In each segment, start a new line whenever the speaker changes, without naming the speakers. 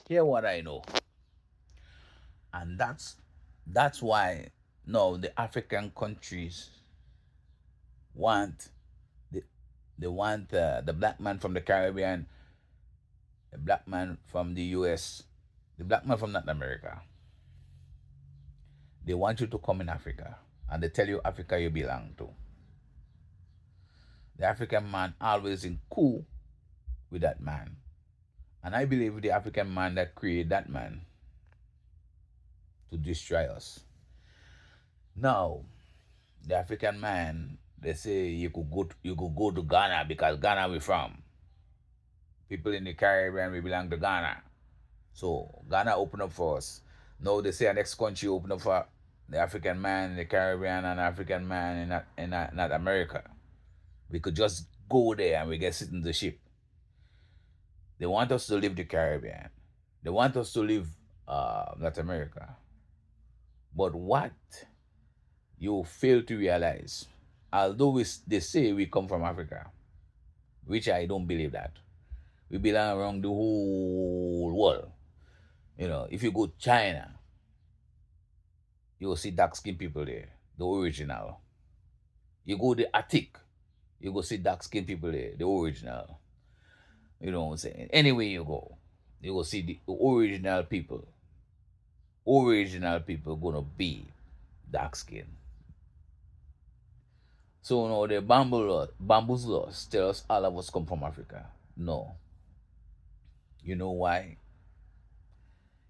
Hear what I know. And that's why no the African countries want the they want the black man from the Caribbean, the black man from the US, the black man from Latin America. They want you to come in Africa and they tell you Africa you belong to. The African man always in cool with that man. And I believe the African man that created that man to destroy us. Now, the African man, they say you could go to Ghana because Ghana we from. People in the Caribbean we belong to Ghana. So Ghana open up for us. Now they say our next country open up for the African man in the Caribbean and African man not America. We could just go there and we get sit in the ship. They want us to leave the Caribbean. They want us to leave North America. But what you fail to realize, although they say we come from Africa, which I don't believe that. We belong around the whole world. If you go to China, you will see dark skinned people there, the original. You go to Attic, you go see dark skinned people there, the original. You know what I'm saying? Anywhere you go, you will see the original people. Original people gonna be dark skin. So no, the bamboo's laws tell us all of us come from Africa. No. You know why?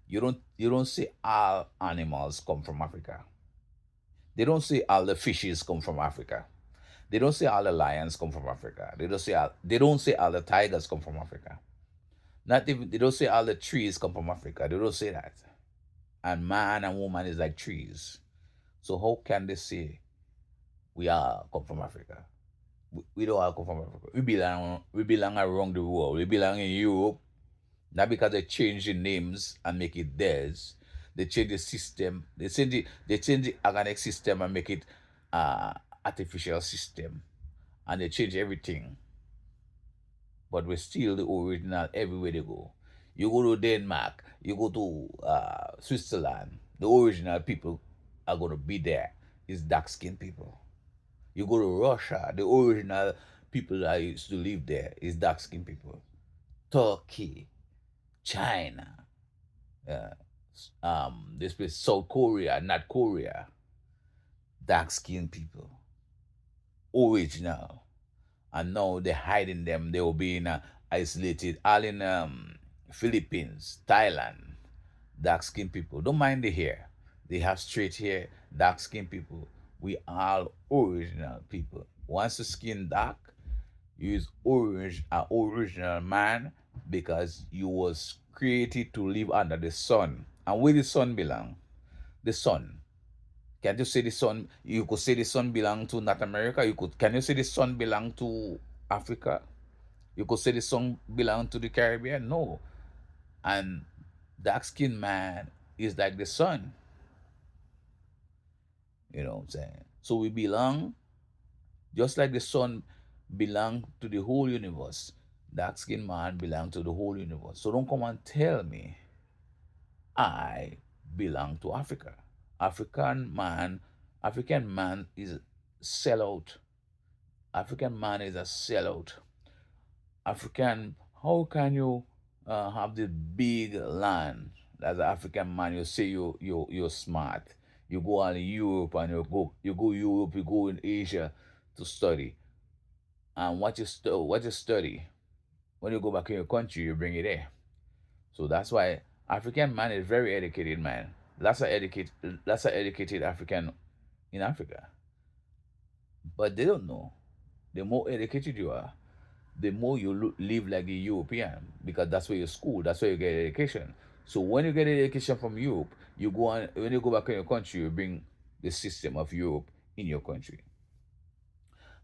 You don't say all animals come from Africa. They don't say all the fishes come from Africa. They don't say all the lions come from Africa. They don't say all the tigers come from Africa. Not even they don't say all the trees come from Africa. They don't say that. And man and woman is like trees. So how can they say we all come from Africa? We don't all come from Africa. We belong around the world. We belong in Europe. Not because they change the names and make it theirs. They change the system. They change the organic system and make it artificial system. And they change everything. But we're still the original everywhere they go. You go to Denmark, you go to Switzerland, the original people are gonna be there. It's dark skinned people. You go to Russia, the original people that used to live there is dark skinned people. Turkey, China, uh, this place South Korea, not Korea, dark skinned people, original. And now they're hiding them. They will be in isolated, all in Philippines, Thailand, dark skinned people. Don't mind the hair. They have straight hair, dark skinned people. We all original people. Once the skin dark, you is original man because you was created to live under the sun. And where the sun belong? The sun. Can't you say the sun? You could say the sun belong to North America. Can you say the sun belong to Africa? You could say the sun belong to the Caribbean. No. And dark skinned man is like the sun. You know what I'm saying? So we belong just like the sun belong to the whole universe. Dark skinned man belong to the whole universe. So don't come and tell me I belong to Africa. African man, African man is sellout. African man is a sellout. African, how can you have this big land as an African man? You say you're smart. You go on in Europe and you go Europe, you go in Asia to study. And what you study, when you go back in your country, you bring it there. So that's why African man is very educated man. Lots of educated African in Africa. But they don't know. The more educated you are, the more you live like a European because that's where you school, that's where you get education. So when you get education from Europe, you go on when you go back in your country, you bring the system of Europe in your country,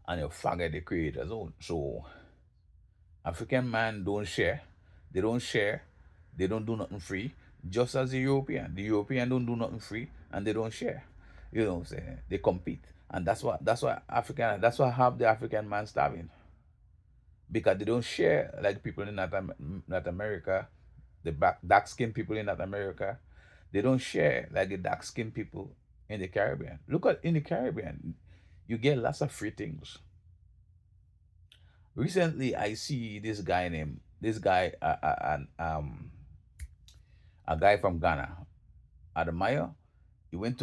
and you forget the creator's own. So African man don't share, they don't share, they don't do nothing free. Just as the European don't do nothing free and they don't share. You know what I'm saying? They compete, and that's why half the African man starving because they don't share like people in North America. The dark skinned people in Latin America, they don't share like the dark skinned people in the Caribbean. Look at in the Caribbean, you get lots of free things. Recently, I see this guy, a guy from Ghana, Adamaya. He went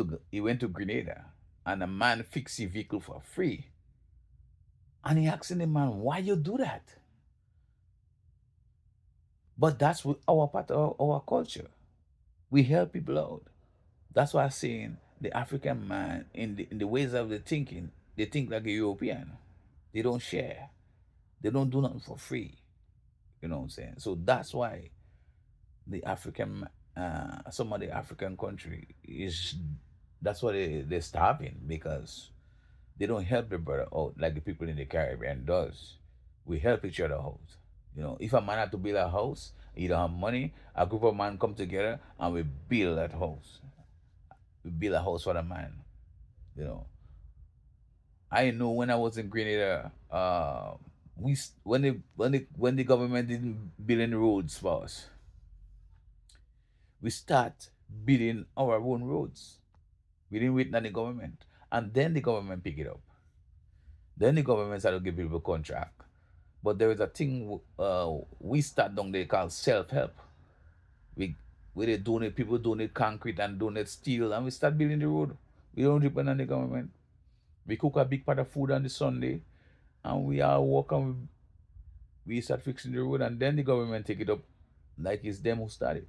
to Grenada, and a man fixed his vehicle for free. And he asking the man, why you do that? But that's our part of our culture. We help people out. That's why I'm saying the African man in the ways of the thinking, they think like a European. They don't share. They don't do nothing for free. You know what I'm saying? So that's why the African some of the African country is that's why they're starving because they don't help their brother out like the people in the Caribbean does. We help each other out. You know, if a man had to build a house, he don't have money, a group of men come together and we build that house. We build a house for the man. You know, I know when I was in Grenada, when the government didn't build any roads for us, we start building our own roads. We didn't wait on the government, and then the government pick it up. Then the government started to give people contract. But there is a thing we start down there called self help. We they donate people donate concrete and donate steel, and we start building the road. We don't depend on the government. We cook a big pot of food on the Sunday, and we all work and we start fixing the road, and then the government take it up like it's them who started.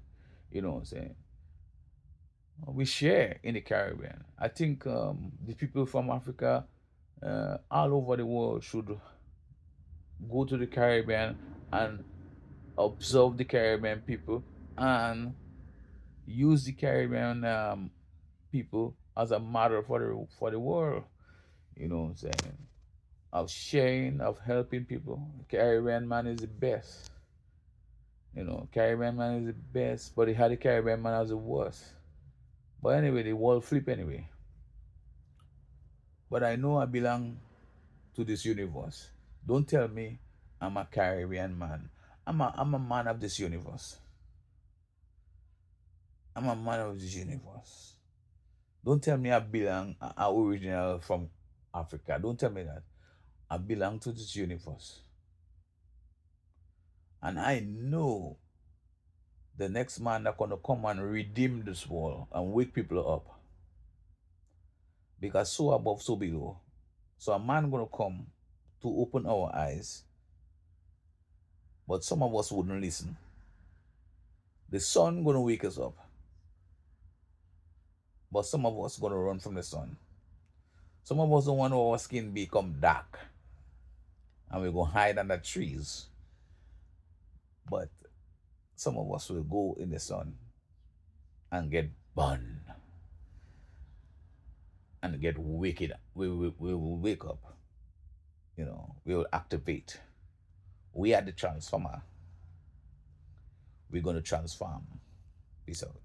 You know what I'm saying? We share in the Caribbean. I think the people from Africa, all over the world, should go to the Caribbean and observe the Caribbean people and use the Caribbean people as a model for the world. You know what I'm saying? Of sharing, of helping people. Caribbean man is the best. You know, Caribbean man is the best, but they had the Caribbean man as the worst. But anyway, the world flip anyway. But I know I belong to this universe. Don't tell me I'm a Caribbean man. I'm a man of this universe. I'm a man of this universe. Don't tell me I original from Africa. Don't tell me that. I belong to this universe. And I know the next man that's gonna come and redeem this world and wake people up. Because so above, so below. So a man gonna come to open our eyes, but some of us wouldn't listen. The sun gonna wake us up, but some of us gonna run from the sun. Some of us don't want our skin become dark, and we gonna hide under trees. But some of us will go in the sun and get burned and get wicked. We will wake up. You know, we will activate. We are the transformer. We're gonna transform. Peace out.